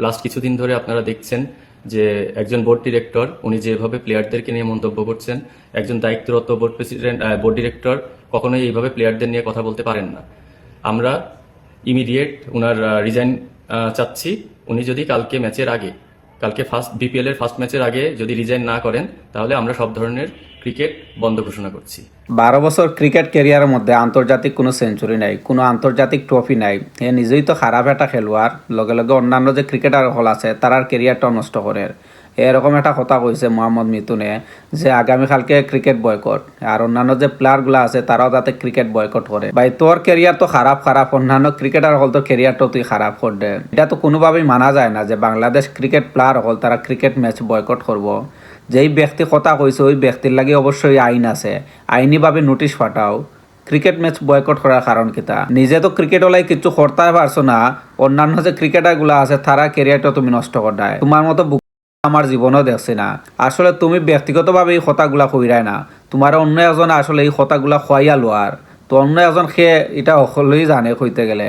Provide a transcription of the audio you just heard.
Last কিছুদিন ধরে আপনারা দেখছেন যে একজন বোর্ড ডিরেক্টর উনি যেভাবে প্লেয়ারদেরকে নিয়ে মন্তব্য করছেন, একজন দায়িত্বরত বোর্ড ডিরেক্টর কখনোই এইভাবে প্লেয়ারদের নিয়ে কথা বলতে পারেন না। আমরা ইমিডিয়েট উনার রিজাইন চাচ্ছি। উনি যদি কালকে ফার্স্ট বিপিএল এর ফার্স্ট ম্যাচের আগে যদি রিজাইন না করেন, তাহলে আমরা সব ধরনের ক্রিকেট বন্ধ ঘোষণা করছি। 12 বছর ক্রিকেট ক্যারিয়ারের মধ্যে আন্তর্জাতিক কোনো সেঞ্চুরি নাই, কোনো আন্তর্জাতিক ট্রফি নাই। এ নিজেই তো খারাপ একটা খেলোয়াড়, লগে লগে অন্যান্য যে ক্রিকেটার হল আছে তারার ক্যারিয়ারটাও নষ্ট করে। এরকম একটা কথা কইছে মোহাম্মদ মিতুনে যে আগামীকালকে ক্রিকেট বয়কট, আর অন্যান্য যে প্লেয়ারগুলো আছে তারাও যাতে ক্রিকেট বয়কট করে। ভাই তোর ক্যারিয়ার তো খারাপ, অন্যান্য ক্রিকেটার হল তোর ক্যারিয়ারটাও তুই খারাপ করবে। এটা তো কোনোভাবেই মানা যায় না যে বাংলাদেশ ক্রিকেট প্লেয়ার হল তারা ক্রিকেট ম্যাচ বয়কট করব। যেই ব্যক্তি কথা কইছে ওই ব্যক্তির লাগে অবশ্যই আইন আছে, আইনিভাবে নোটিশ পাঠাও। ক্রিকেট ম্যাচ বয়কট করার কারণ কিতা? নিজে তো ক্রিকেট ওলাই কিছু করতে পারছো না, অন্যান্য যে ক্রিকেটারগুলো আছে তারা ক্যারিয়ারটা তুমি নষ্ট করদায়। তোমার মতো আমার জীবনও দেখছি না। আসলে তুমি ব্যক্তিগতভাবে এই কথাগুলা কইরাই না, তোমার অন্য একজন আসলে এই কথাগুলা খোয়াইয়া লোয়ার, তো অন্য একজন খেয়ে এটা সকলেই জানে কইতে গেলে।